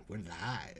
We're live.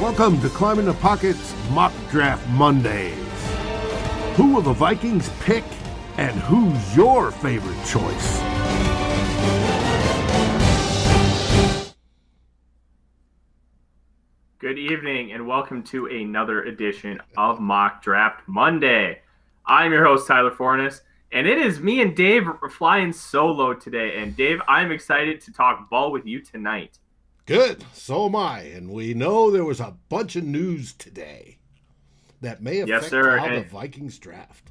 Welcome to Climbing the Pocket's Mock Draft Mondays. Who will the Vikings pick, and who's your favorite choice? Good evening, and welcome to another edition of Mock Draft Monday. I'm your host, Tyler Fornes, and it is me and Dave flying solo today. And Dave, I'm excited to talk ball with you tonight. Good, so am I. And we know there was a bunch of news today that may affect how the Vikings draft.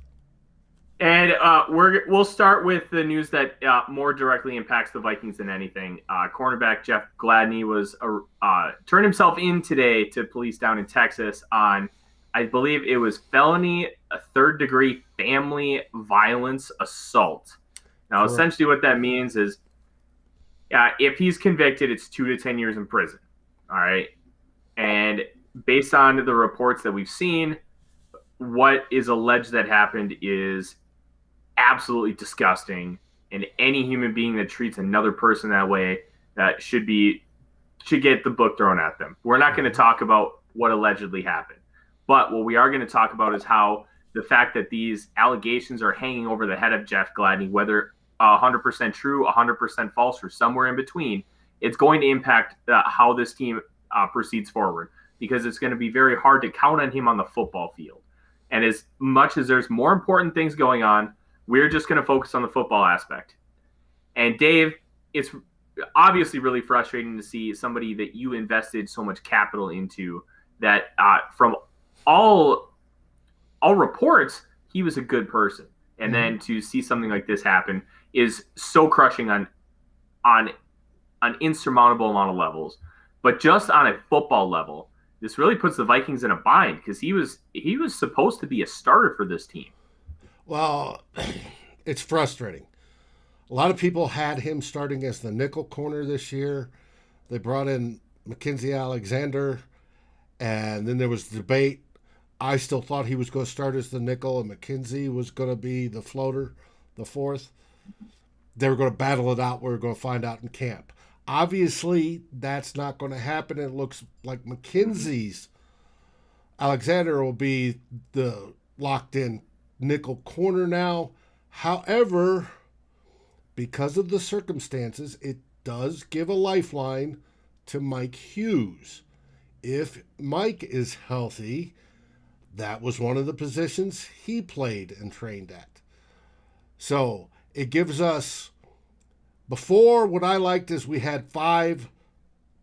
And we'll start with the news that more directly impacts the Vikings than anything. Cornerback Jeff Gladney was turned himself in today to police down in Texas on, I believe it was felony third-degree family violence assault. Now, Correct. Essentially what that means is if he's convicted, it's 2 to 10 years in prison. All right. And based on the reports that we've seen, what is alleged that happened is absolutely disgusting. And any human being that treats another person that way should get the book thrown at them. We're not going to talk about what allegedly happened. But what we are going to talk about is how the fact that these allegations are hanging over the head of Jeff Gladney, whether 100% true, 100% false, or somewhere in between, it's going to impact how this team proceeds forward, because it's going to be very hard to count on him on the football field. And as much as there's more important things going on, we're just going to focus on the football aspect. And Dave, it's obviously really frustrating to see somebody that you invested so much capital into, that from all reports, he was a good person. And then to see something like this happen is so crushing on an insurmountable amount of levels. But just on a football level, this really puts the Vikings in a bind, because he was supposed to be a starter for this team. Well, it's frustrating. A lot of people had him starting as the nickel corner this year. They brought in Mackensie Alexander, and then there was debate. I still thought he was going to start as the nickel, and Mackensie was going to be the floater, the fourth. They were going to battle it out. We were going to find out in camp. Obviously, that's not going to happen. It looks like Mackenzie's Alexander will be the locked-in nickel corner now. However, because of the circumstances, it does give a lifeline to Mike Hughes. If Mike is healthy, that was one of the positions he played and trained at. So it gives us, before, what I liked is we had 5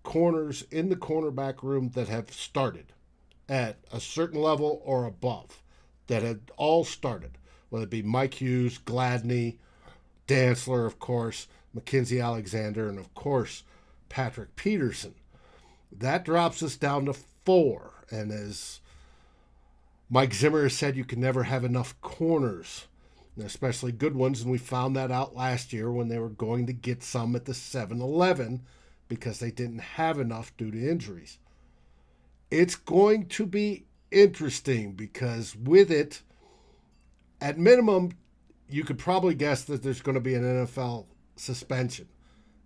corners in the cornerback room that have started at a certain level or above, that had all started, whether it be Mike Hughes, Gladney, Dantzler, of course, Mackensie Alexander, and of course, Patrick Peterson. That drops us down to 4. And as Mike Zimmer said, you can never have enough corners, especially good ones. And we found that out last year when they were going to get some at the 7-Eleven because they didn't have enough due to injuries. It's going to be interesting because with it, at minimum, you could probably guess that there's going to be an NFL suspension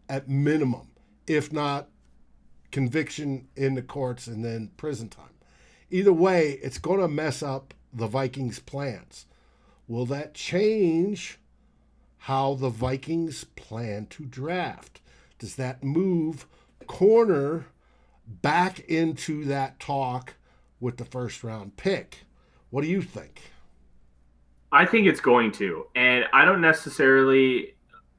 at minimum, if not conviction in the courts and then prison time. Either way, it's going to mess up the Vikings' plans. Will that change how the Vikings plan to draft? Does that move corner back into that talk with the first round pick? What do you think? I think it's going to. And I don't necessarily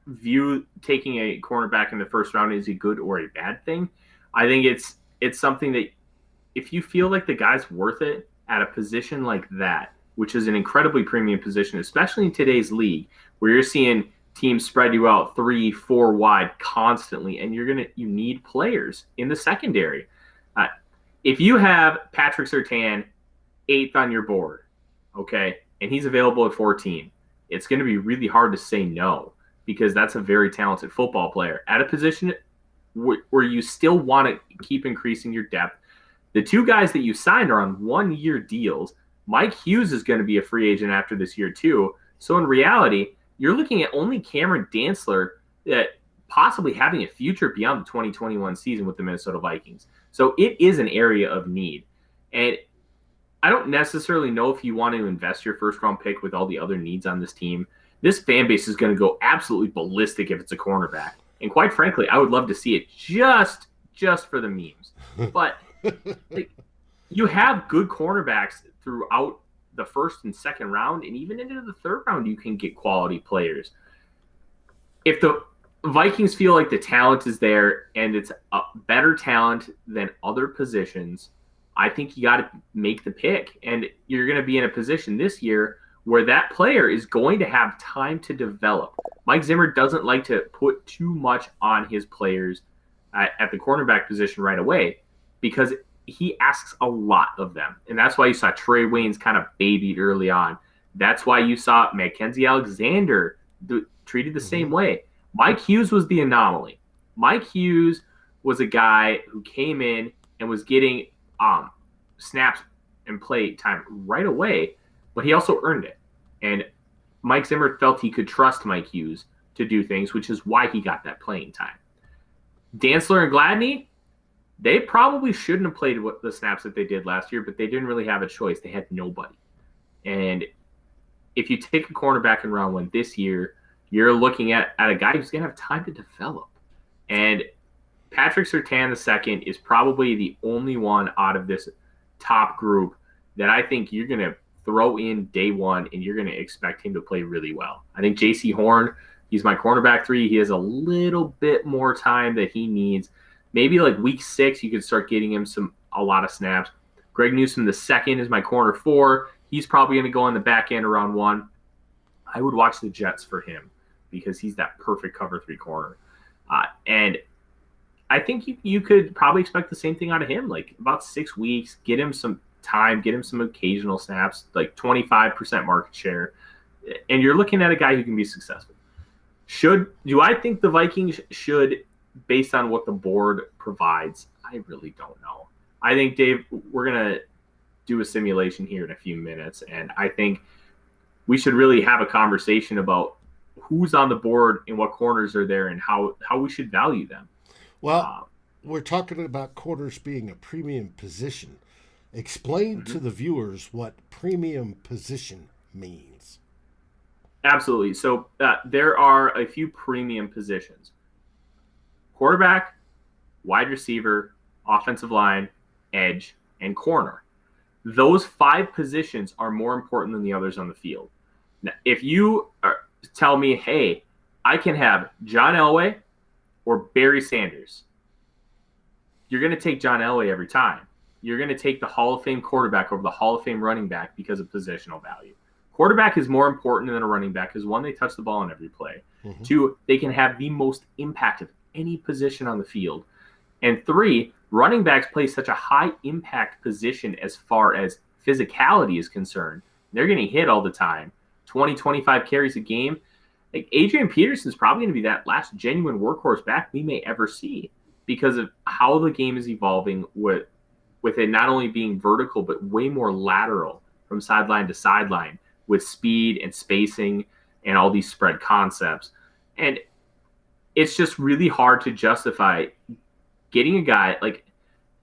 view taking a cornerback in the first round as a good or a bad thing. I think it's something that if you feel like the guy's worth it at a position like that, which is an incredibly premium position, especially in today's league, where you're seeing teams spread you out 3-4 wide constantly, and you need players in the secondary. If you have Patrick Surtain 8th on your board, okay, and he's available at 14, it's going to be really hard to say no because that's a very talented football player at a position where you still want to keep increasing your depth. The 2 guys that you signed are on 1-year deals. Mike Hughes is going to be a free agent after this year too. So in reality, you're looking at only Cameron Dantzler that possibly having a future beyond the 2021 season with the Minnesota Vikings. So it is an area of need. And I don't necessarily know if you want to invest your first round pick with all the other needs on this team. This fan base is going to go absolutely ballistic if it's a cornerback. And quite frankly, I would love to see it just for the memes. But you have good cornerbacks throughout the first and second round, and even into the third round, you can get quality players. If the Vikings feel like the talent is there and it's a better talent than other positions, I think you got to make the pick. And you're going to be in a position this year where that player is going to have time to develop. Mike Zimmer doesn't like to put too much on his players at the cornerback position right away because he asks a lot of them. And that's why you saw Trey Waynes kind of babied early on. That's why you saw Mackensie Alexander treated the same way. Mike Hughes was the anomaly. Mike Hughes was a guy who came in and was getting snaps and play time right away, but he also earned it. And Mike Zimmer felt he could trust Mike Hughes to do things, which is why he got that playing time. Dantzler and Gladney, they probably shouldn't have played the snaps that they did last year, but they didn't really have a choice. They had nobody. And if you take a cornerback in round 1 this year, you're looking at a guy who's going to have time to develop. And Patrick Surtain II is probably the only one out of this top group that I think you're going to throw in day 1 and you're going to expect him to play really well. I think J.C. Horn, he's my cornerback 3. He has a little bit more time that he needs. Maybe like week 6, you could start getting him a lot of snaps. Greg Newsome II is my corner 4. He's probably going to go on the back end around 1. I would watch the Jets for him because he's that perfect cover 3 corner. And I think you could probably expect the same thing out of him, like about 6 weeks, get him some time, get him some occasional snaps, like 25% market share. And you're looking at a guy who can be successful. Do I think the Vikings should, based on what the board provides? I really don't know. I think, Dave, we're going to do a simulation here in a few minutes, and I think we should really have a conversation about who's on the board and what corners are there and how we should value them. Well, we're talking about corners being a premium position. Explain to the viewers what premium position means. Absolutely. So there are a few premium positions: quarterback, wide receiver, offensive line, edge, and corner. Those 5 positions are more important than the others on the field. Now, if you tell me, hey, I can have John Elway or Barry Sanders, you're going to take John Elway every time. You're going to take the Hall of Fame quarterback over the Hall of Fame running back because of positional value. Quarterback is more important than a running back because, 1, they touch the ball on every play. 2, they can have the most impact of any position on the field. And 3, running backs play such a high impact position as far as physicality is concerned. They're getting hit all the time. 20, 25 carries a game. Like, Adrian Peterson's probably going to be that last genuine workhorse back we may ever see because of how the game is evolving with it not only being vertical, but way more lateral from sideline to sideline with speed and spacing and all these spread concepts. And it's just really hard to justify getting a guy like,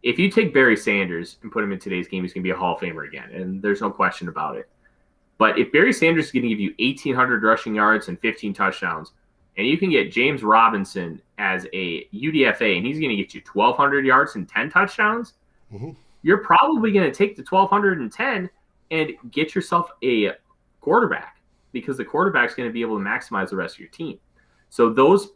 if you take Barry Sanders and put him in today's game, he's going to be a Hall of Famer again, and there's no question about it. But if Barry Sanders is going to give you 1,800 rushing yards and 15 touchdowns, and you can get James Robinson as a UDFA, and he's going to get you 1,200 yards and 10 touchdowns, you're probably going to take the 1,210 and get yourself a quarterback, because the quarterback's going to be able to maximize the rest of your team. So those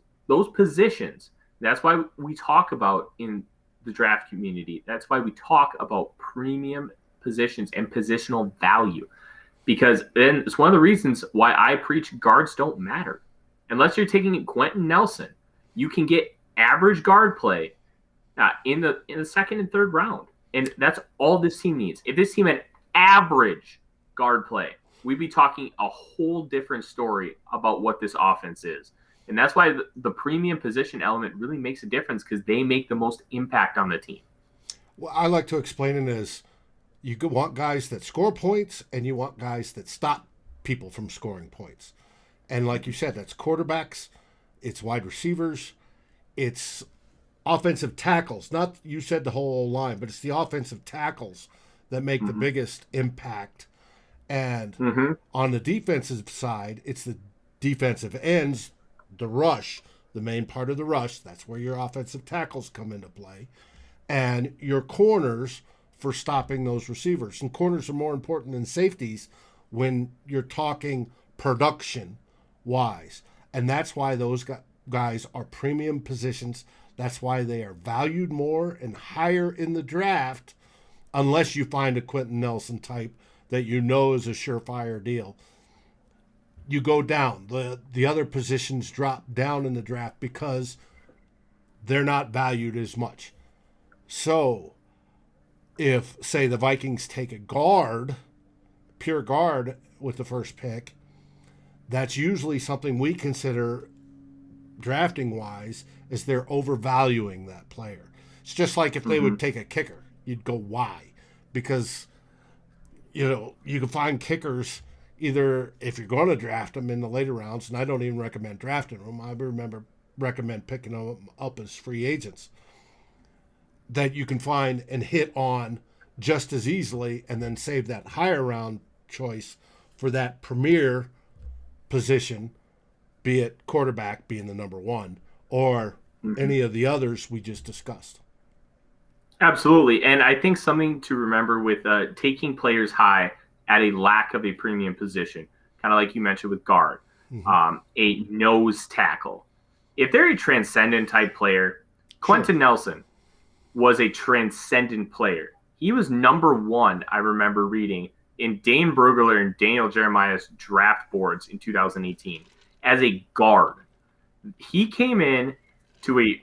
positions, that's why we talk about in the draft community. That's why we talk about premium positions and positional value, because then it's one of the reasons why I preach guards don't matter. Unless you're taking Quentin Nelson, you can get average guard play in the second and third round. And that's all this team needs. If this team had average guard play, we'd be talking a whole different story about what this offense is. And that's why the premium position element really makes a difference, because they make the most impact on the team. Well, I like to explain it as you want guys that score points and you want guys that stop people from scoring points. And like you said, that's quarterbacks, it's wide receivers, it's offensive tackles. Not, you said the whole line, but it's the offensive tackles that make the biggest impact. And on the defensive side, it's the defensive ends, the rush, the main part of the rush. That's where your offensive tackles come into play. And your corners for stopping those receivers. And corners are more important than safeties when you're talking production-wise. And that's why those guys are premium positions. That's why they are valued more and higher in the draft, unless you find a Quentin Nelson type that you know is a surefire deal. You go down. The other positions drop down in the draft because they're not valued as much. So if, say, the Vikings take a guard, pure guard with the first pick, that's usually something we consider drafting-wise is they're overvaluing that player. It's just like if they would take a kicker, you'd go, why? Because, you can find kickers either if you're going to draft them in the later rounds, and I don't even recommend drafting them. I recommend picking them up as free agents that you can find and hit on just as easily, and then save that higher round choice for that premier position, be it quarterback being the number one, or any of the others we just discussed. Absolutely. And I think something to remember with taking players high at a lack of a premium position, kind of like you mentioned with guard, a nose tackle. If they're a transcendent type player, Quentin Nelson was a transcendent player. He was number one, I remember reading, in Dane Brugler and Daniel Jeremiah's draft boards in 2018 as a guard. He came in to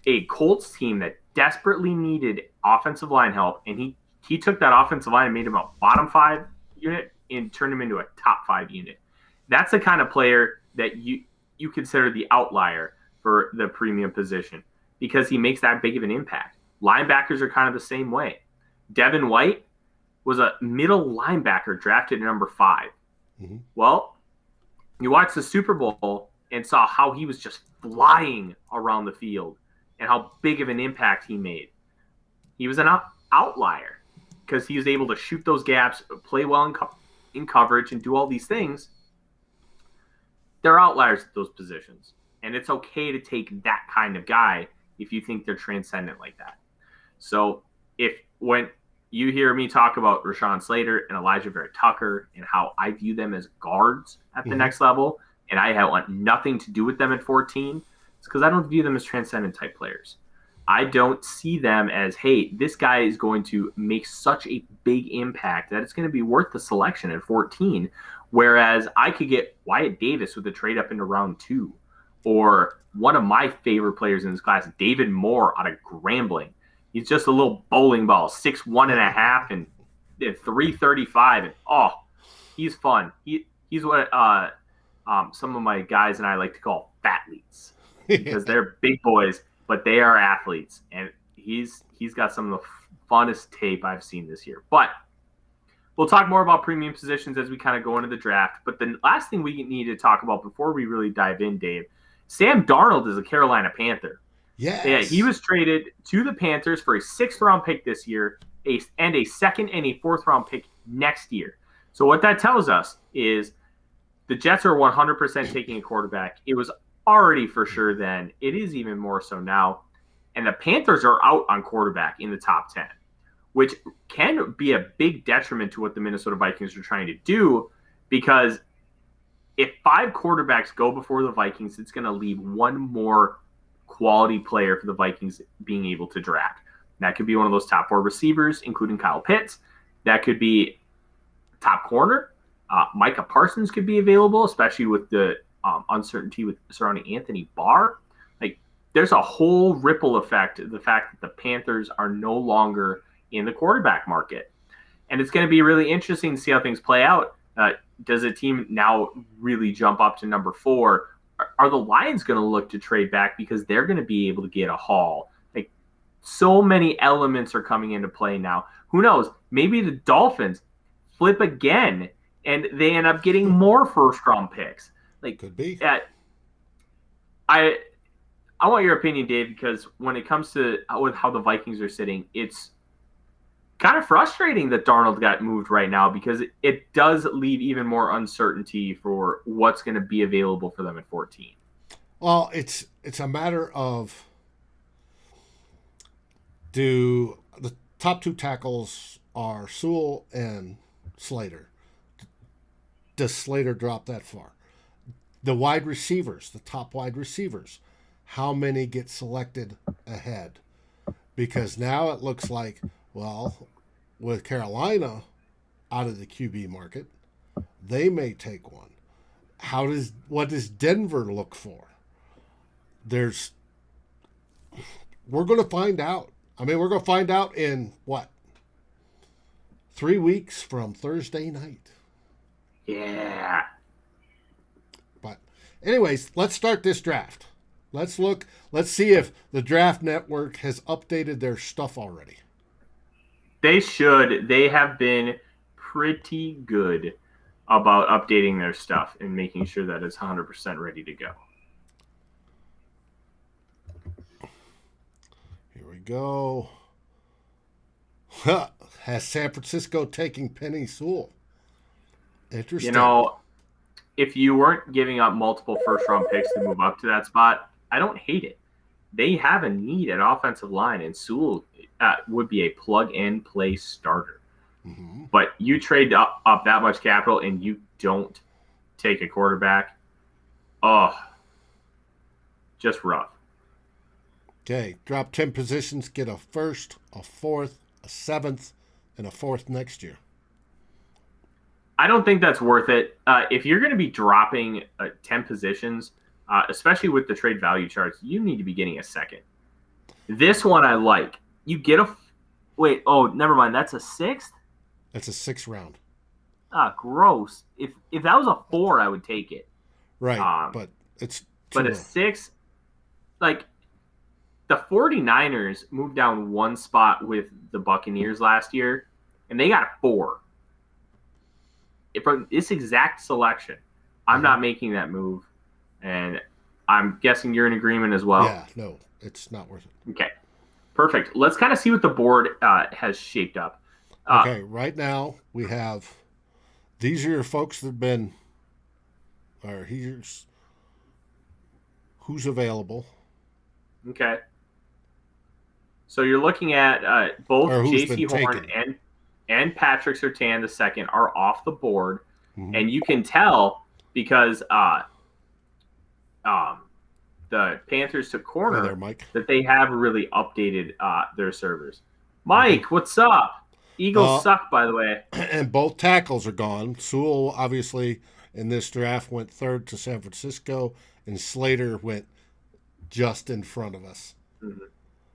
a Colts team that desperately needed offensive line help, and he took that offensive line and made him a bottom 5 unit and turned him into a top 5 unit. That's the kind of player that you consider the outlier for the premium position, because he makes that big of an impact. Linebackers are kind of the same way. Devin White was a middle linebacker drafted at number 5. Well, you watched the Super Bowl and saw how he was just flying around the field and how big of an impact he made. He was an outlier because he was able to shoot those gaps, play well in coverage and do all these things, they're outliers at those positions. And it's okay to take that kind of guy if you think they're transcendent like that. So when you hear me talk about Rashawn Slater and Elijah Vera Tucker and how I view them as guards at the next level, and I want nothing to do with them at 14, it's because I don't view them as transcendent type players. I don't see them as, hey, this guy is going to make such a big impact that it's going to be worth the selection at 14, whereas I could get Wyatt Davis with a trade up into round 2, or one of my favorite players in this class, David Moore out of Grambling. He's just a little bowling ball, 6'1.5" and 335, and he's fun. He's what some of my guys and I like to call fatleets because they're big boys, but they are athletes, and he's got some of the funnest tape I've seen this year. But we'll talk more about premium positions as we kind of go into the draft. But the last thing we need to talk about before we really dive in, Dave, Sam Darnold is a Carolina Panther. Yes. Yeah, he was traded to the Panthers for a 6th-round pick this year and a 2nd and a 4th-round pick next year. So what that tells us is the Jets are 100% taking a quarterback. It was already for sure then. It is even more so now. And the Panthers are out on quarterback in the top 10, which can be a big detriment to what the Minnesota Vikings are trying to do, because if 5 quarterbacks go before the Vikings, it's going to leave one more quality player for the Vikings being able to draft. That could be one of those top 4 receivers, including Kyle Pitts. That could be top corner. Micah Parsons could be available, especially with the uncertainty surrounding Anthony Barr. Like, there's a whole ripple effect of the fact that the Panthers are no longer in the quarterback market. And it's going to be really interesting to see how things play out. Does a team now really jump up to number 4? Are the Lions going to look to trade back because they're going to be able to get a haul? Like, so many elements are coming into play now. Who knows? Maybe the Dolphins flip again and they end up getting more 1st-round picks. Like, could be. I want your opinion, Dave, because when it comes to with how the Vikings are sitting, it's kind of frustrating that Darnold got moved right now, because it does leave even more uncertainty for what's going to be available for them at 14. Well, it's a matter of, do the top 2 tackles are Sewell and Slater. Does Slater drop that far? The wide receivers, the top wide receivers, how many get selected ahead? Because now it looks like, well, with Carolina out of the QB market, they may take one. What does Denver look for? We're going to find out. I mean, we're going to find out in 3 weeks from Thursday night. Yeah. But anyways, let's start this draft. Let's see if the Draft Network has updated their stuff already. They should. They have been pretty good about updating their stuff and making sure that it's 100% ready to go. Here we go. Has San Francisco taking Penei Sewell? Interesting. If you weren't giving up multiple 1st-round picks to move up to that spot, I don't hate it. They have a need at offensive line, and Sewell would be a plug-and-play starter. Mm-hmm. But you trade up that much capital and you don't take a quarterback, just rough. Okay, drop 10 positions, get a 1st, a 4th, a 7th, and a 4th next year. I don't think that's worth it. If you're going to be dropping 10 positions, especially with the trade value charts, you need to be getting a 2nd. This one I like. You get never mind. That's a 6th? That's a 6th round. Gross. If that was a 4, I would take it. Right, but it's But a 6, like, the 49ers moved down 1 spot with the Buccaneers last year, and they got a 4. From this exact selection, I'm not making that move, and I'm guessing you're in agreement as well. Yeah, no, it's not worth it. Okay, perfect. Let's kind of see what the board has shaped up. Okay, right now we have these are your folks that have been, or here's who's available. Okay. So you're looking at both J.C. Horn and Patrick Surtain II are off the board, and you can tell because the Panthers took corner that they have really updated their servers. Mike, what's up? Eagles suck, by the way. And both tackles are gone. Sewell, obviously, in this draft went third to San Francisco, and Slater went just in front of us.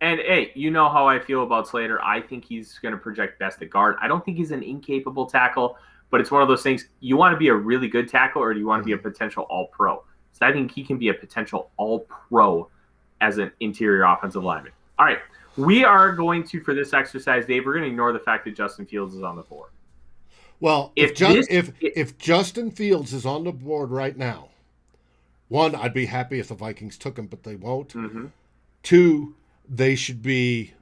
And, hey, you know how I feel about Slater. I think he's going to project best at guard. I don't think he's an incapable tackle, but it's one of those things. You want to be a really good tackle, or do you want to be a potential all-pro? So I think he can be a potential all-pro as an interior offensive lineman. All right. We are going to, for this exercise, Dave, we're going to ignore the fact that Justin Fields is on the board. Well, if Justin Fields is on the board right now, one, I'd be happy if the Vikings took him, but they won't. Two, they should be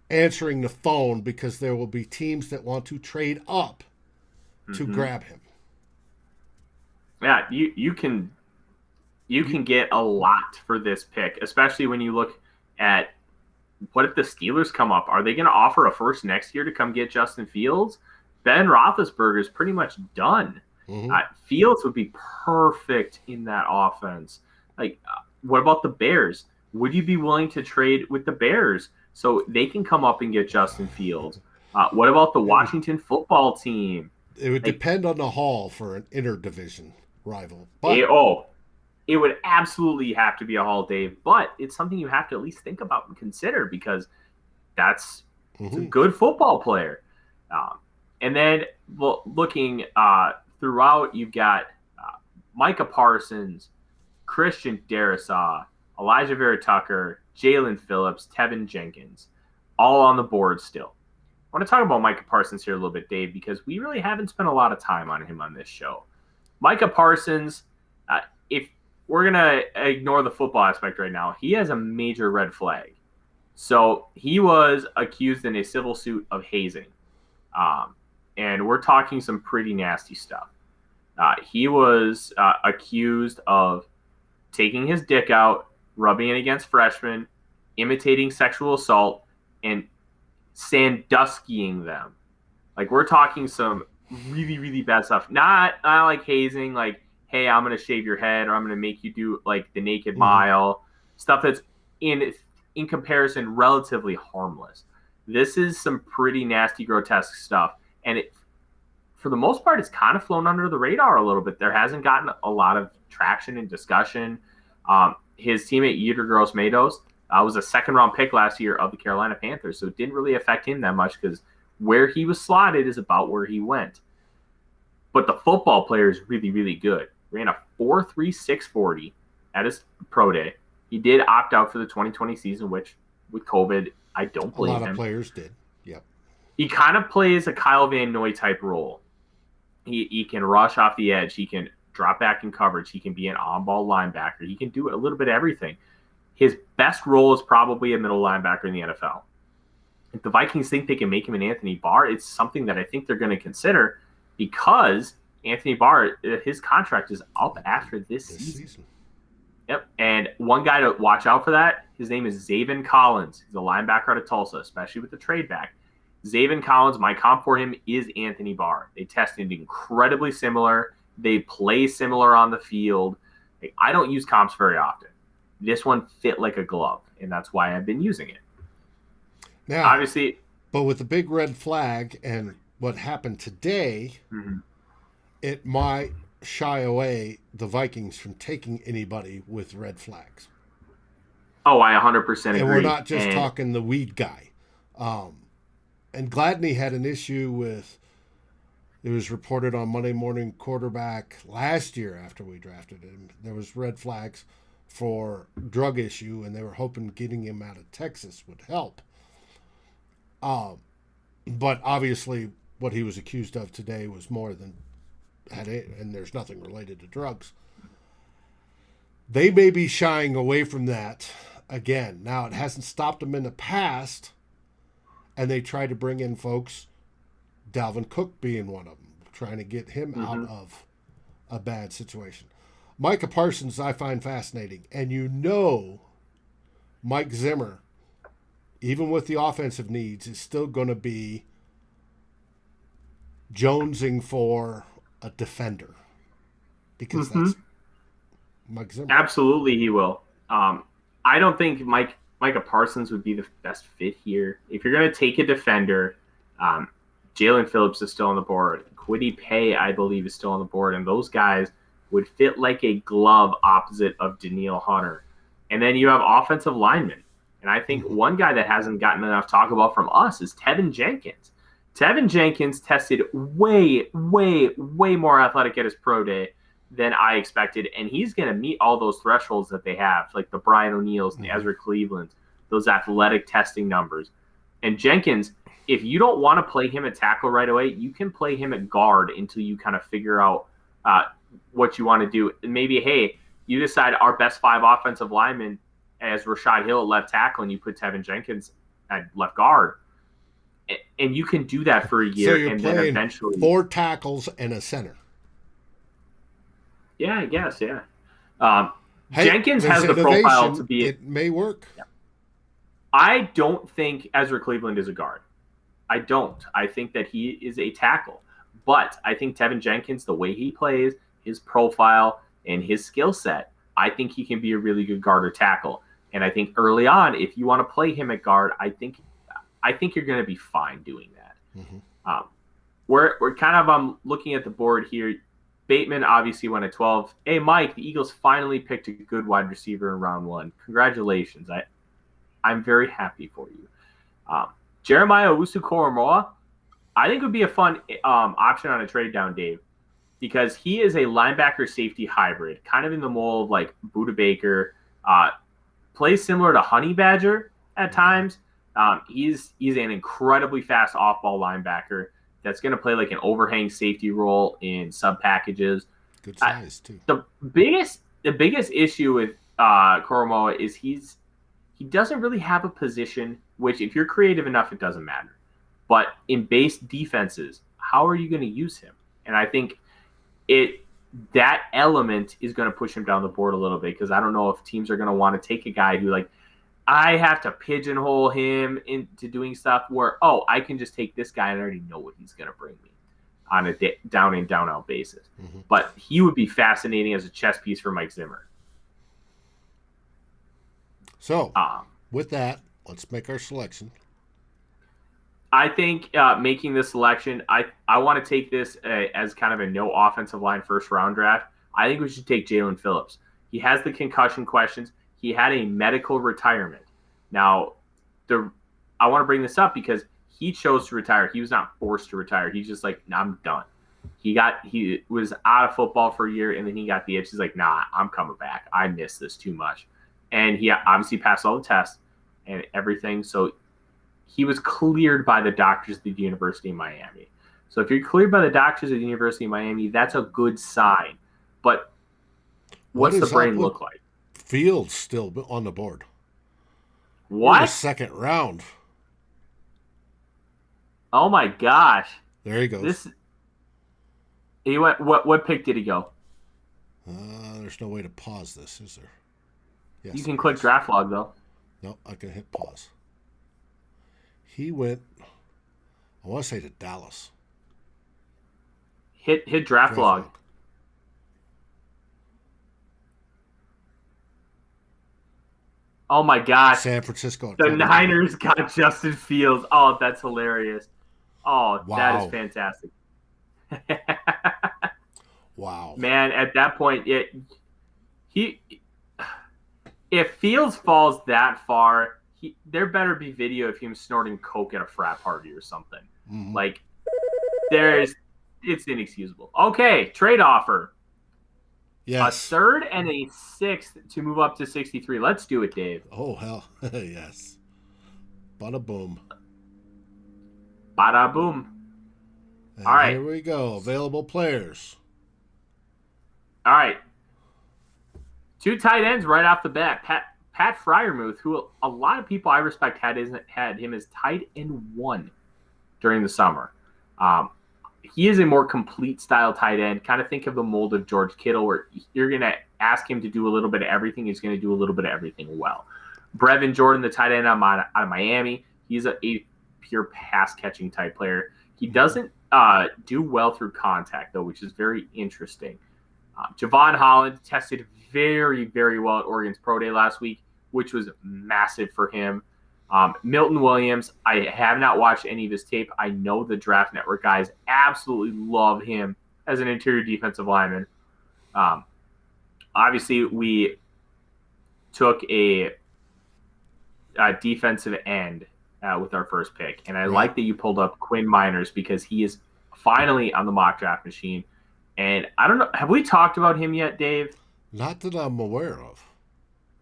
answering the phone because there will be teams that want to trade up to grab him. Yeah, you can get a lot for this pick, especially when you look at what if the Steelers come up? Are they going to offer a first next year to come get Justin Fields? Ben Roethlisberger is pretty much done. Fields would be perfect in that offense. Like, what about the Bears? Would you be willing to trade with the Bears so they can come up and get Justin Fields? What about the Washington football team? It would depend on the haul for an interdivision rival. But it would absolutely have to be a haul, Dave, but it's something you have to at least think about and consider because that's a good football player. And then looking throughout, you've got Micah Parsons, Christian Darrisaw, Elijah Vera Tucker, Jalen Phillips, Tevin Jenkins, all on the board still. I want to talk about Micah Parsons here a little bit, Dave, because we really haven't spent a lot of time on him on this show. Micah Parsons, if we're going to ignore the football aspect right now, he has a major red flag. So he was accused in a civil suit of hazing. And we're talking some pretty nasty stuff. He was accused of taking his dick out, rubbing it against freshmen, imitating sexual assault, and Sanduskying them. Like, we're talking some really, really bad stuff. Not like hazing, like, hey, I'm going to shave your head, or I'm going to make you do, like, the naked mile. Stuff that's, in comparison, relatively harmless. This is some pretty nasty, grotesque stuff. And for the most part, it's kind of flown under the radar a little bit. There hasn't gotten a lot of traction and discussion. His teammate, Yetur Gross-Matos, was a second-round pick last year of the Carolina Panthers, so it didn't really affect him that much because where he was slotted is about where he went. But the football player is really, really good. Ran a 4.3 640 at his pro day. He did opt out for the 2020 season, which with COVID, I don't blame him. A lot of players did. Yep. He kind of plays a Kyle Van Noy type role. He can rush off the edge. He can drop back in coverage. He can be an on-ball linebacker. He can do a little bit of everything. His best role is probably a middle linebacker in the NFL. If the Vikings think they can make him an Anthony Barr, it's something that I think they're going to consider because Anthony Barr, his contract is up after this season. Yep. And one guy to watch out for that, his name is Zavin Collins. He's a linebacker out of Tulsa, especially with the trade back. Zavin Collins, my comp for him is Anthony Barr. They tested incredibly similar. They play similar on the field. I don't use comps very often. This one fit like a glove, and that's why I've been using it. Now, obviously, but with the big red flag and what happened today, it might shy away the Vikings from taking anybody with red flags. Oh, I 100% agree. And we're not just talking the weed guy. And Gladney had an issue with, it was reported on Monday Morning Quarterback last year after we drafted him. There was red flags for drug issue, and they were hoping getting him out of Texas would help. But obviously what he was accused of today was more than had it, and there's nothing related to drugs. They may be shying away from that again. Now, it hasn't stopped them in the past, and they try to bring in folks Dalvin Cook being one of them, trying to get him out Mm-hmm. of a bad situation. Micah Parsons, I find fascinating. And you know, Mike Zimmer, even with the offensive needs, is still going to be jonesing for a defender because Mm-hmm. that's Mike Zimmer. Absolutely, he will. I don't think Micah Parsons would be the best fit here. If you're going to take a defender, Jalen Phillips is still on the board. Kwity Paye, I believe, is still on the board, and those guys would fit like a glove opposite of Danielle Hunter. And then you have offensive linemen. And I think one guy that hasn't gotten enough talk about from us is Tevin Jenkins. Tevin Jenkins tested way, way, way more athletic at his pro day than I expected, and he's going to meet all those thresholds that they have, like the Brian O'Neills and the Ezra Clevelands, those athletic testing numbers. And Jenkins, if you don't want to play him at tackle right away, you can play him at guard until you kind of figure out what you want to do. And maybe, hey, you decide our best 5 offensive linemen as Rashad Hill at left tackle, and you put Tevin Jenkins at left guard. And you can do that for a year, So you're and playing then eventually 4 tackles and a center. Yeah, I guess, yeah. Hey, Jenkins has the innovation. profile to be. It may work. Yeah. I don't think Ezra Cleveland is a guard. I don't. I think that he is a tackle. But I think Tevin Jenkins, the way he plays, his profile, and his skill set, I think he can be a really good guard or tackle. And I think early on, if you want to play him at guard, I think you're going to be fine doing that. Mm-hmm. We're kind of looking at the board here. Bateman obviously went at 12. Hey, Mike, the Eagles finally picked a good wide receiver in round 1. Congratulations. I'm very happy for you. Jeremiah Owusu-Koramoah, I think would be a fun option on a trade down, Dave, because he is a linebacker safety hybrid, kind of in the mold of like Budda Baker, plays similar to Honey Badger at times. He's an incredibly fast off-ball linebacker that's going to play like an overhang safety role in sub packages. Good size too. The biggest issue with Koramoah is he doesn't really have a position, which if you're creative enough, it doesn't matter. But in base defenses, how are you going to use him? And I think that element is going to push him down the board a little bit, because I don't know if teams are going to want to take a guy who, like, I have to pigeonhole him into doing stuff where, I can just take this guy and I already know what he's going to bring me on a down in, down out basis. Mm-hmm. But he would be fascinating as a chess piece for Mike Zimmer. So, with that, let's make our selection. I think making this selection, I want to take this as kind of a no offensive line first round draft. I think we should take Jalen Phillips. He has the concussion questions. He had a medical retirement. Now, I want to bring this up because he chose to retire. He was not forced to retire. He's just like, nah, I'm done. He was out of football for a year, and then he got the itch. He's like, nah, I'm coming back. I miss this too much. And he obviously passed all the tests and everything. So he was cleared by the doctors at the University of Miami. So if you're cleared by the doctors at the University of Miami, that's a good sign. But what's the brain look like? Fields still on the board. What? In the second round. Oh my gosh! There he goes. He went. What pick did he go? There's no way to pause this, is there? Yes, you can click draft log though. No, I can hit pause. He went. I want to say to Dallas. Hit draft log. Oh my gosh! San Francisco. The Niners got Justin Fields. Oh, that's hilarious. Oh, wow. That is fantastic. Wow. Man, at that point, if Fields falls that far, there better be video of him snorting coke at a frat party or something. Mm-hmm. Like, it's inexcusable. Okay, trade offer. Yes. A third and a sixth to move up to 63. Let's do it, Dave. Oh, hell. Yes. Bada boom. Bada boom. And all right. Here we go. Available players. All right. 2 tight ends right off the bat. Pat Freiermuth, who a lot of people I respect had him as tight end 1 during the summer. He is a more complete style tight end. Kind of think of the mold of George Kittle, where you're going to ask him to do a little bit of everything. He's going to do a little bit of everything well. Brevin Jordan, the tight end out of Miami, he's a pure pass-catching type player. He doesn't do well through contact, though, which is very interesting. Javon Holland tested very, very well at Oregon's Pro Day last week, which was massive for him. Milton Williams, I have not watched any of his tape. I know the Draft Network guys absolutely love him as an interior defensive lineman. Obviously, we took a defensive end with our first pick, and I like that you pulled up Quinn Miners because he is finally on the mock draft machine. And I don't know, have we talked about him yet, Dave? Not that I'm aware of.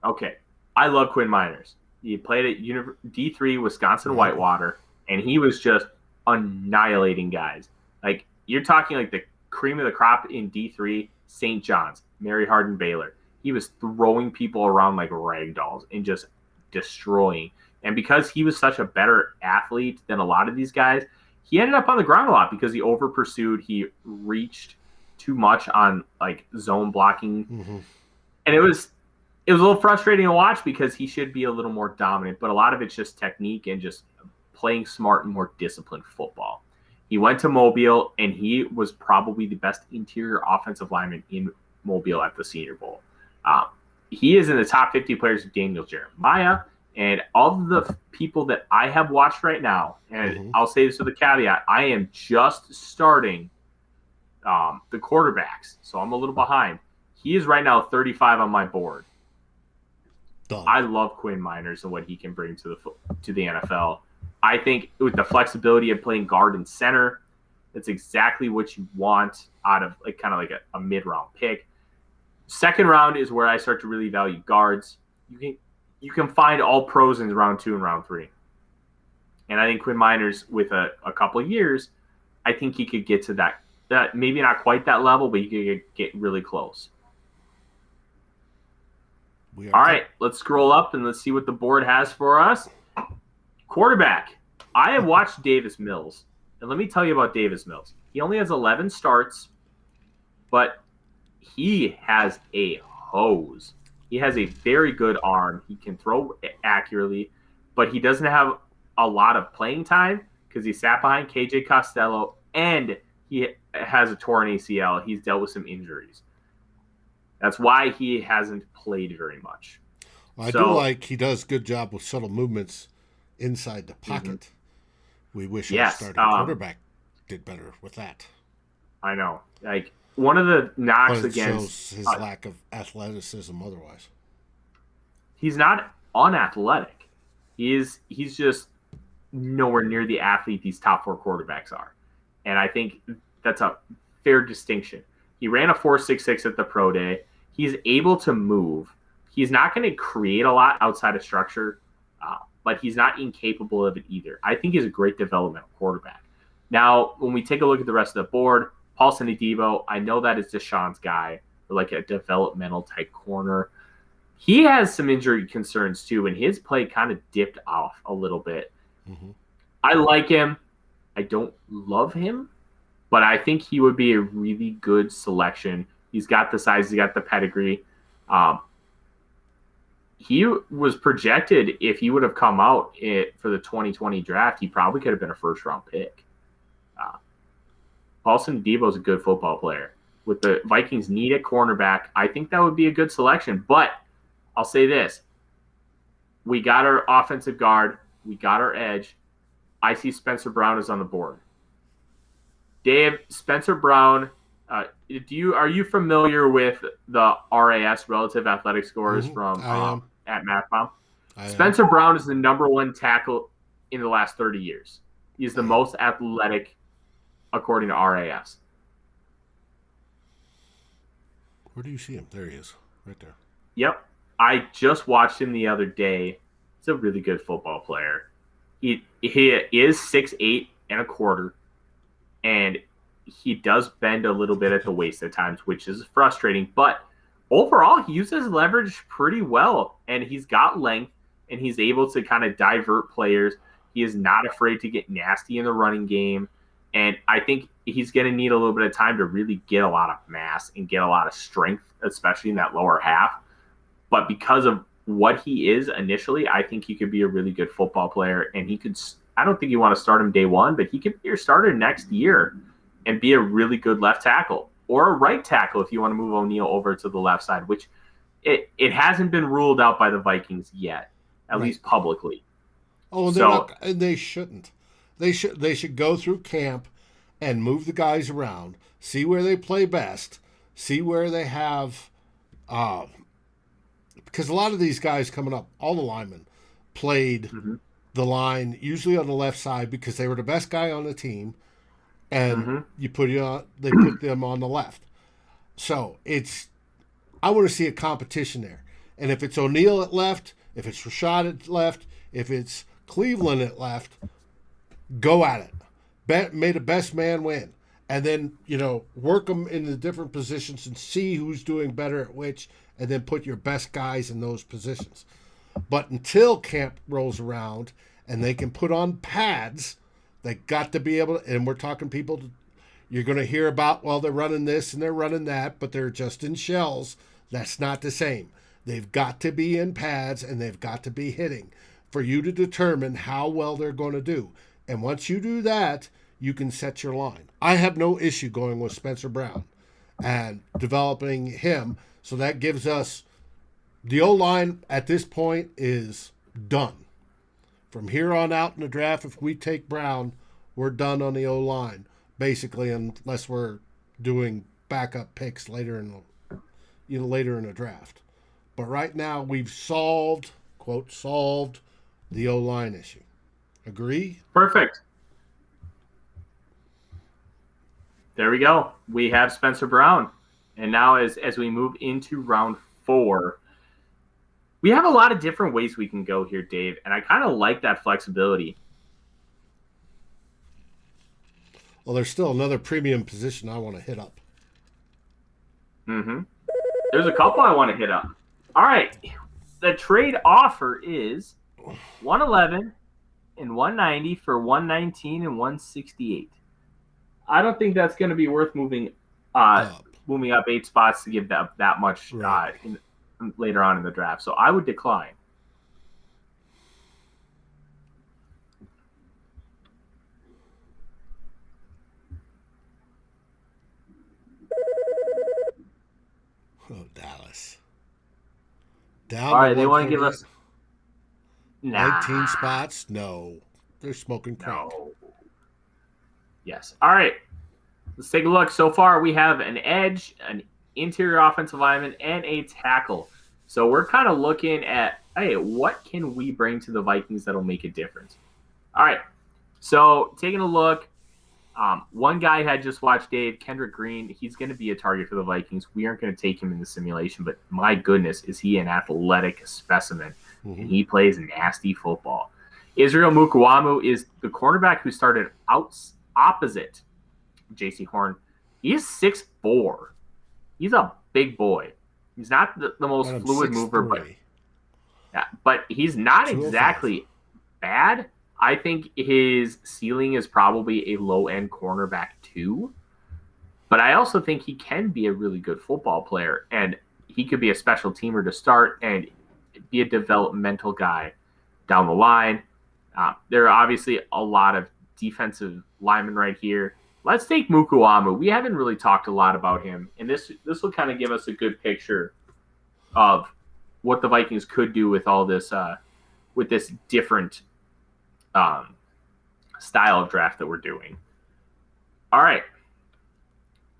Okay. I love Quinn Miners. He played at D3 Wisconsin Whitewater, and he was just annihilating guys. Like, you're talking like the cream of the crop in D3, St. John's, Mary Hardin Baylor. He was throwing people around like rag dolls and just destroying. And because he was such a better athlete than a lot of these guys, he ended up on the ground a lot because he over pursued. He reached too much on like zone blocking. Mm-hmm. And it was a little frustrating to watch because he should be a little more dominant, but a lot of it's just technique and just playing smart and more disciplined football. He went to Mobile, and he was probably the best interior offensive lineman in Mobile at the Senior Bowl. He is in the top 50 players of Daniel Jeremiah, and of the people that I have watched right now, and I'll say this with a caveat, I am just starting the quarterbacks, so I'm a little behind. He is right now 35 on my board. Done. I love Quinn Miners and what he can bring to the NFL. I think with the flexibility of playing guard and center, that's exactly what you want out of like kind of like a mid-round pick. Second round is where I start to really value guards. You can find all pros in round 2 and round 3. And I think Quinn Miners, with a couple of years, I think he could get to that maybe not quite that level, but he could get really close. All right, let's scroll up and let's see what the board has for us. Quarterback. I have watched Davis Mills, and let me tell you about Davis Mills. He only has 11 starts, but he has a hose. He has a very good arm. He can throw accurately, but he doesn't have a lot of playing time because he sat behind KJ Costello, and he has a torn ACL. He's dealt with some injuries. That's why he hasn't played very much. I do like he does a good job with subtle movements inside the pocket. Mm-hmm. We wish our starting quarterback did better with that. I know. Like, one of the knocks but it against shows his lack of athleticism otherwise. He's not unathletic. He's just nowhere near the athlete these top 4 quarterbacks are. And I think that's a fair distinction. He ran a 4.66 at the Pro Day. He's able to move. He's not going to create a lot outside of structure, but he's not incapable of it either. I think he's a great developmental quarterback. Now, when we take a look at the rest of the board, Paulson Adebo, I know that is Deshaun's guy, or like a developmental type corner. He has some injury concerns too, and his play kind of dipped off a little bit. Mm-hmm. I like him. I don't love him, but I think he would be a really good selection. He's got the size. He's got the pedigree. He was projected, if he would have come out for the 2020 draft, he probably could have been a first-round pick. Paulson Adebo is a good football player. With the Vikings need a cornerback, I think that would be a good selection. But I'll say this. We got our offensive guard. We got our edge. I see Spencer Brown is on the board. Dave, Spencer Brown, are you familiar with the RAS, relative athletic scores, from at MathBomb? Spencer Brown is the number 1 tackle in the last 30 years. He's the most athletic according to RAS. Where do you see him? There he is, right there. Yep. I just watched him the other day. He's a really good football player. He is 6'8" and a quarter, and he does bend a little bit at the waist at times, which is frustrating. But overall, he uses leverage pretty well, and he's got length, and he's able to kind of divert players. He is not afraid to get nasty in the running game, And I think he's going to need a little bit of time to really get a lot of mass and get a lot of strength, especially in that lower half. But because of what he is initially, I think he could be a really good football player. And he could, I don't think you want to start him day one, but he could be your starter next year and be a really good left tackle or a right tackle if you want to move O'Neal over to the left side, which it hasn't been ruled out by the Vikings yet, at least publicly. Oh, and they shouldn't. They should go through camp and move the guys around, see where they play best, see where they have because a lot of these guys coming up, all the linemen played the line usually on the left side because they were the best guy on the team, and they put them on the left. So I want to see a competition there, and if it's O'Neal at left, if it's Rashad at left, if it's Cleveland at left, go at it. May the best man win. And then, work them in the different positions and see who's doing better at which, and then put your best guys in those positions. But until camp rolls around and they can put on pads, they got to be able to, and we're talking people you're going to hear about, well, they're running this and they're running that, but they're just in shells. That's not the same. They've got to be in pads and they've got to be hitting for you to determine how well they're going to do. And once you do that, you can set your line. I have no issue going with Spencer Brown and developing him. So that gives us the O-line at this point is done. From here on out in the draft, if we take Brown, we're done on the O-line, basically, unless we're doing backup picks later in the draft. But right now, we've solved the O-line issue. Agree? Perfect. There we go. We have Spencer Brown. And now as we move into round 4, we have a lot of different ways we can go here, Dave. And I kind of like that flexibility. Well, there's still another premium position I want to hit up. There's a couple I want to hit up. All right. The trade offer is 111 and 190 for 119 and 168. I don't think that's going to be worth moving up 8 spots to give that much later on in the draft. So I would decline. Oh, Dallas. All right, they want to give us 19 spots? No. They're smoking crack. No. Yes. All right. Let's take a look. So far, we have an edge, an interior offensive lineman, and a tackle. So we're kind of looking at, hey, what can we bring to the Vikings that'll make a difference? All right. So taking a look, one guy I had just watched, Dave, Kendrick Green. He's going to be a target for the Vikings. We aren't going to take him in the simulation, but my goodness, is he an athletic specimen. And he plays nasty football. Israel Mukuamu is the cornerback who started opposite J.C. Horn. He is 6'4". He's a big boy. He's not the most fluid mover, but he's not exactly bad. I think his ceiling is probably a low-end cornerback too. But I also think he can be a really good football player, and he could be a special teamer to start and be a developmental guy down the line. There are obviously a lot of defensive linemen right here. Let's take Mukuamu. We haven't really talked a lot about him, and this will kind of give us a good picture of what the Vikings could do with all this, with this different style of draft that we're doing. All right,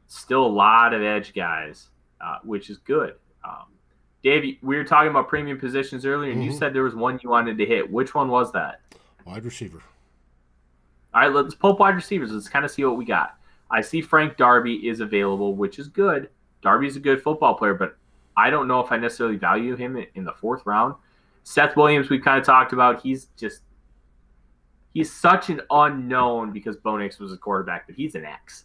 still a lot of edge guys, which is good. Dave, we were talking about premium positions earlier, and you said there was one you wanted to hit. Which one was that? Wide receiver. All right, let's pull up wide receivers. Let's kind of see what we got. I see Frank Darby is available, which is good. Darby's a good football player, but I don't know if I necessarily value him in the 4th round. Seth Williams, we've kind of talked about. He's such an unknown because Bo Nix was a quarterback, but he's an X.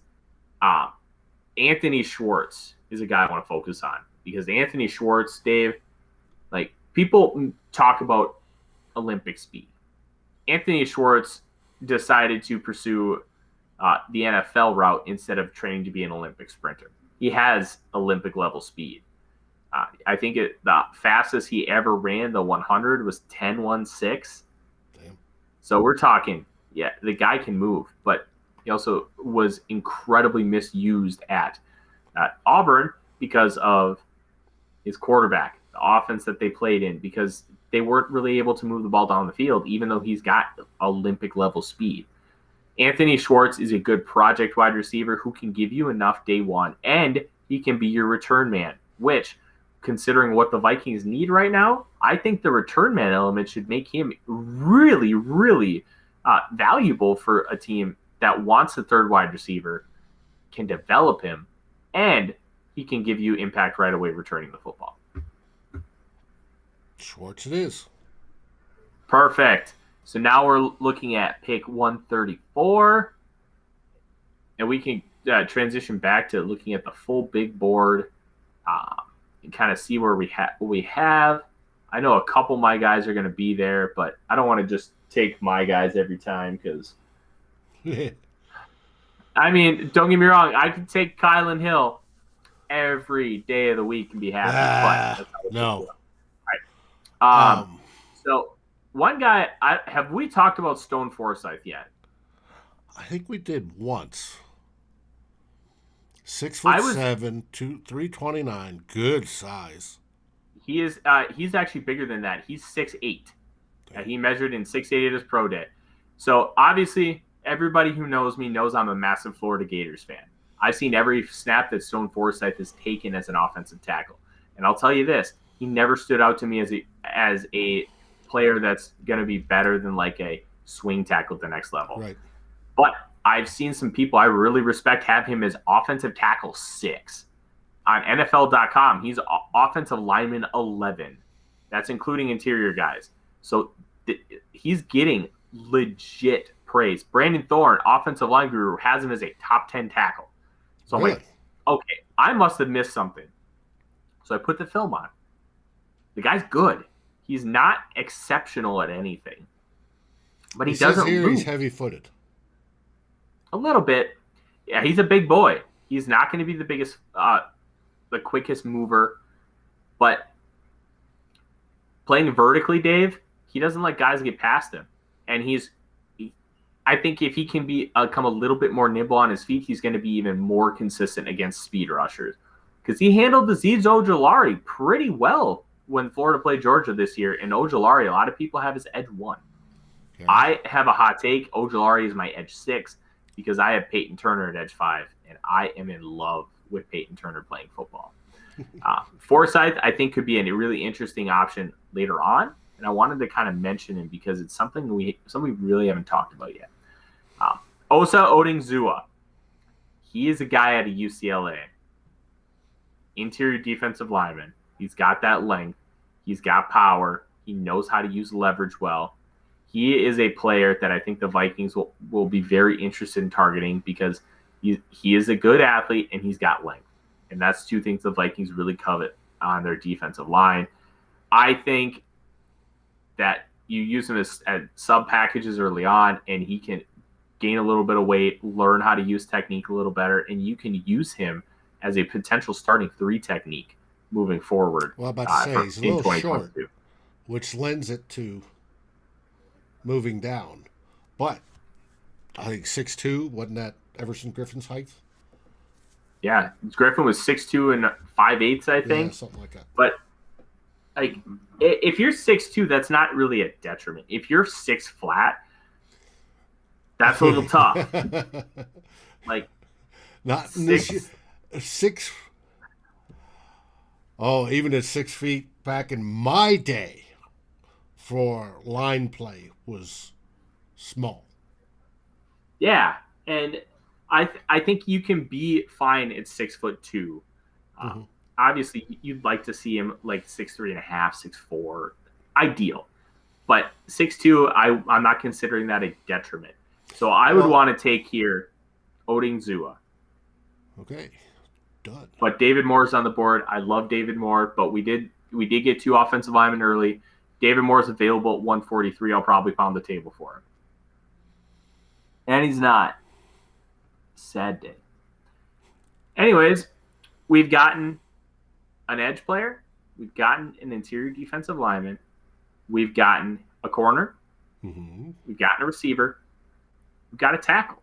Anthony Schwartz is a guy I want to focus on because Anthony Schwartz, Dave, like people talk about Olympic speed. Anthony Schwartz decided to pursue the NFL route instead of training to be an Olympic sprinter. He has Olympic level speed. I think the fastest he ever ran the 100 was 10.16. Damn. So we're talking, yeah, the guy can move, but he also was incredibly misused at Auburn because of his quarterback, the offense that they played in, because they weren't really able to move the ball down the field, even though he's got Olympic level speed. Anthony Schwartz is a good project wide receiver who can give you enough day one, and he can be your return man, which, considering what the Vikings need right now, I think the return man element should make him really, really valuable for a team that wants a third wide receiver, can develop him, and he can give you impact right away returning the football. Schwartz it is. Perfect. So now we're looking at pick 134, and we can transition back to looking at the full big board and kind of see where we have. I know a couple of my guys are going to be there, but I don't want to just take my guys every time because, I mean, don't get me wrong, I could take Kylan Hill every day of the week and be happy. But no. Right. So one guy, have we talked about Stone Forsyth yet? I think we did once. 6'7", 329, good size. He is. He's actually bigger than that. He's 6'8". He measured in 6'8" at his pro day. So obviously, everybody who knows me knows I'm a massive Florida Gators fan. I've seen every snap that Stone Forsyth has taken as an offensive tackle, and I'll tell you this: he never stood out to me as a player that's going to be better than like a swing tackle at the next level. Right. But I've seen some people I really respect have him as offensive tackle 6. On NFL.com, he's offensive lineman 11. That's including interior guys. So he's getting legit praise. Brandon Thorne, offensive line guru, has him as a top 10 tackle. So I'm like, okay, I must have missed something. So I put the film on. The guy's good. He's not exceptional at anything. But he doesn't move. He's heavy-footed. A little bit. Yeah, he's a big boy. He's not going to be the biggest, the quickest mover. But playing vertically, Dave, he doesn't let guys get past him. And I think if he can become a little bit more nimble on his feet, he's going to be even more consistent against speed rushers. Because he handled Azeez Ojulari pretty well when Florida played Georgia this year. And Ojulari, a lot of people have his edge 1. Yeah. I have a hot take. Ojulari is my edge 6 because I have Peyton Turner at edge 5, and I am in love with Peyton Turner playing football. Forsyth, I think, could be a really interesting option later on, and I wanted to kind of mention him because it's something we really haven't talked about yet. Osa Odingzua. He is a guy out of UCLA. Interior defensive lineman. He's got that length. He's got power. He knows how to use leverage well. He is a player that I think the Vikings will be very interested in targeting because he is a good athlete and he's got length. And that's two things the Vikings really covet on their defensive line. I think that you use him as sub packages early on and he can gain a little bit of weight, learn how to use technique a little better, and you can use him as a potential starting 3 technique moving forward. Well, I'm about to say, he's a little short, which lends it to moving down. But I think 6'2", wasn't that Everson Griffin's height? Yeah, Griffin was 6'2" and 5/8", I think. Yeah, something like that. But like, if you're 6'2", that's not really a detriment. If you're 6 flat, that's a little tough. Like, not six. Oh, even at 6 feet back in my day for line play was small. Yeah, and I think you can be fine at 6'2". Obviously, you'd like to see him like 6'3.5", 6'4", ideal. But 6'2", I'm not considering that a detriment. So I would want to take here Odingzua. Okay, done. But David Moore's on the board. I love David Moore, but we did get 2 offensive linemen early. David Moore's available at 143. I'll probably pound the table for him. And he's not. Sad day. Anyways, we've gotten an edge player. We've gotten an interior defensive lineman. We've gotten a corner. Mm-hmm. We've gotten a receiver. We've got a tackle.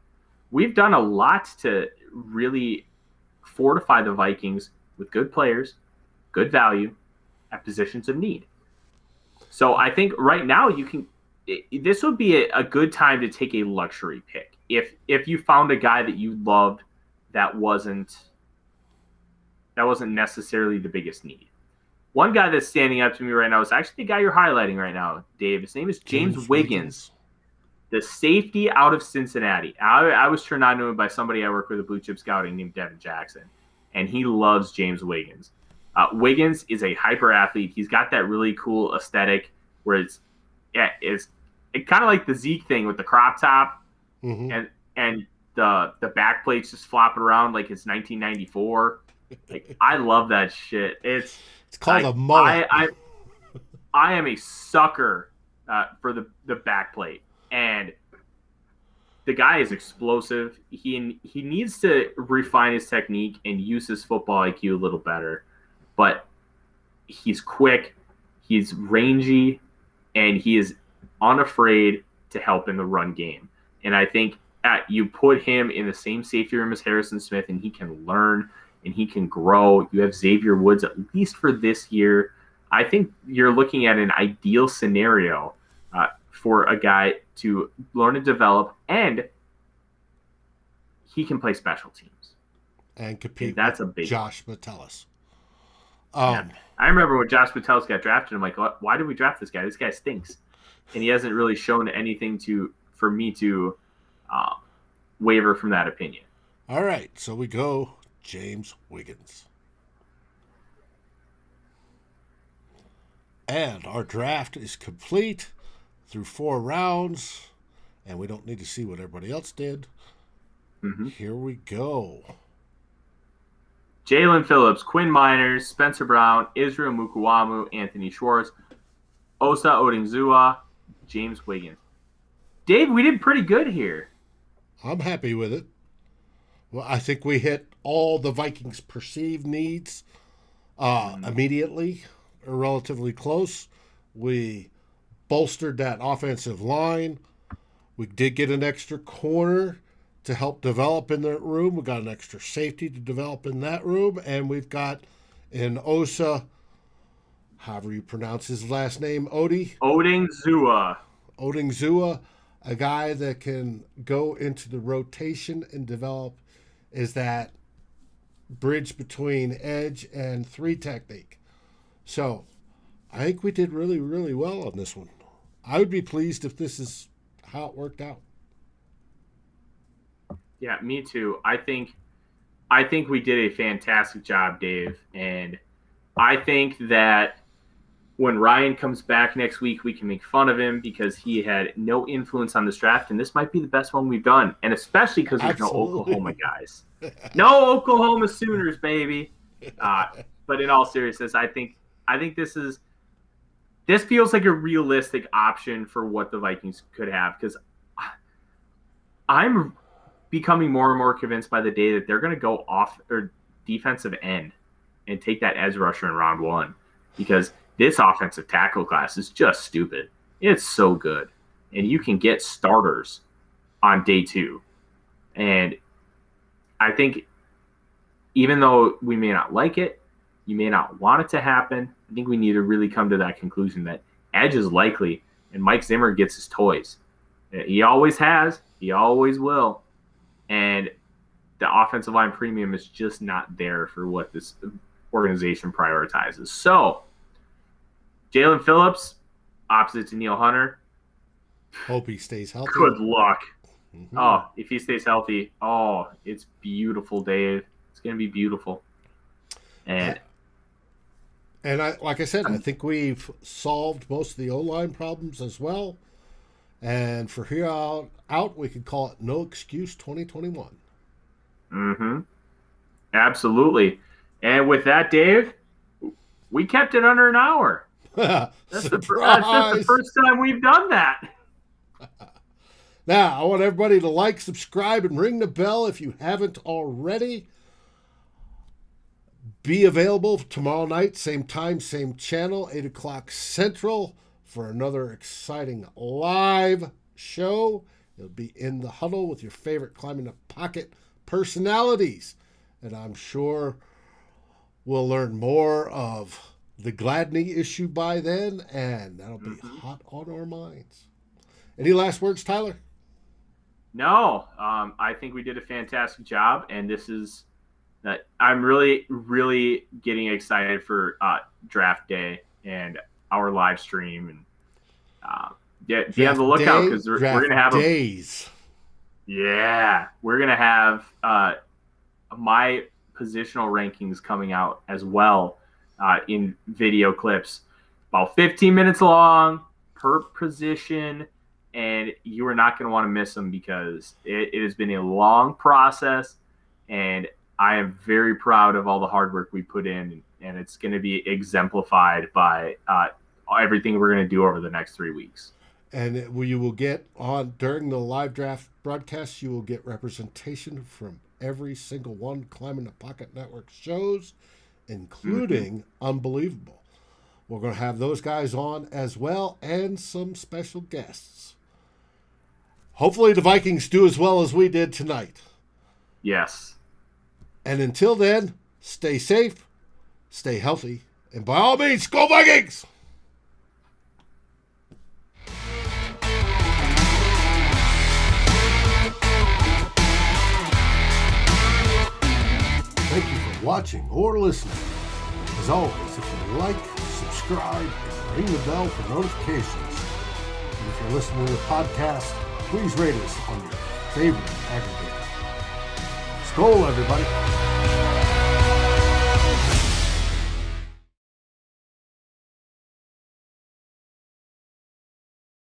We've done a lot to really fortify the Vikings with good players, good value at positions of need. So I think right now this would be a good time to take a luxury pick. If you found a guy that you loved that wasn't necessarily the biggest need. One guy that's standing up to me right now is actually the guy you're highlighting right now, Dave. His name is James Wiggins, the safety out of Cincinnati. I was turned on to him by somebody I work with at Blue Chip Scouting named Devin Jackson, and he loves James Wiggins. Wiggins is a hyper athlete. He's got that really cool aesthetic where it's kind of like the Zeke thing with the crop top and the back plates just flopping around like it's 1994. Like, I love that shit. It's called a mullet. I am a sucker for the back plate, and the guy is explosive. He needs to refine his technique and use his football IQ a little better, but he's quick, he's rangy, and he is unafraid to help in the run game. And I think you put him in the same safety room as Harrison Smith, and he can learn and he can grow. You have Xavier Woods, at least for this year. I think you're looking at an ideal scenario for a guy to learn and develop, and he can play special teams. And compete and that's with a big Josh Metellus. I remember when Josh Metellus got drafted, I'm like, why did we draft this guy? This guy stinks. And he hasn't really shown anything for me to waver from that opinion. All right, so we go James Wiggins. And our draft is complete through 4 rounds, and we don't need to see what everybody else did. Mm-hmm. Here we go. Jalen Phillips, Quinn Miners, Spencer Brown, Israel Mukuamu, Anthony Schwartz, Osa Odingzua, James Wiggins. Dave, we did pretty good here. I'm happy with it. Well, I think we hit all the Vikings' perceived needs immediately, or relatively close. We bolstered that offensive line. We did get an extra corner to help develop in that room. We got an extra safety to develop in that room. And we've got in Osa, however you pronounce his last name, Odingzua, a guy that can go into the rotation and develop is that bridge between edge and 3 technique. So I think we did really, really well on this one. I would be pleased if this is how it worked out. Yeah, me too. I think we did a fantastic job, Dave. And I think that when Ryan comes back next week, we can make fun of him because he had no influence on this draft. And this might be the best one we've done. And especially because there's no Oklahoma guys. No Oklahoma Sooners, baby. But in all seriousness, I think this feels like a realistic option for what the Vikings could have, because I'm becoming more and more convinced by the day that they're going to go off or defensive end and take that edge rusher in round 1, because this offensive tackle class is just stupid. It's so good. And you can get starters on day 2. And I think even though we may not like it, you may not want it to happen, I think we need to really come to that conclusion that edge is likely, and Mike Zimmer gets his toys. He always has. He always will. And the offensive line premium is just not there for what this organization prioritizes. So, Jalen Phillips, opposite to Neil Hunter. Hope he stays healthy. Good luck. Mm-hmm. Oh, if he stays healthy, it's beautiful, Dave. It's going to be beautiful. And like I said, I think we've solved most of the O-line problems as well. And for here out, we could call it No Excuse 2021. Mm-hmm. Absolutely. And with that, Dave, we kept it under an hour. That's the first time we've done that. Now, I want everybody to like, subscribe, and ring the bell if you haven't already. Be available tomorrow night, same time, same channel, 8 o'clock Central, for another exciting live show. You'll be in the huddle with your favorite Climbing the Pocket personalities. And I'm sure we'll learn more of the Gladney issue by then, and that'll be hot on our minds. Any last words, Tyler? No, I think we did a fantastic job, and this is that I'm really, really getting excited for draft day and our live stream, and be on the lookout because we're gonna have days. We're gonna have my positional rankings coming out as well in video clips, about 15 minutes long per position. And you are not going to want to miss them because it has been a long process, and I am very proud of all the hard work we put in, and it's going to be exemplified by everything we're going to do over the next 3 weeks. And you will get on during the live draft broadcast, you will get representation from every single one Climbing the Pocket Network shows, including Unbelievable. We're going to have those guys on as well, and some special guests. Hopefully the Vikings do as well as we did tonight. Yes. And until then, stay safe, stay healthy, and by all means, go Vikings! Thank you for watching or listening. As always, if you like, subscribe, and ring the bell for notifications. And if you're listening to the podcast, please rate us on your favorite aggregator. Skol, everybody.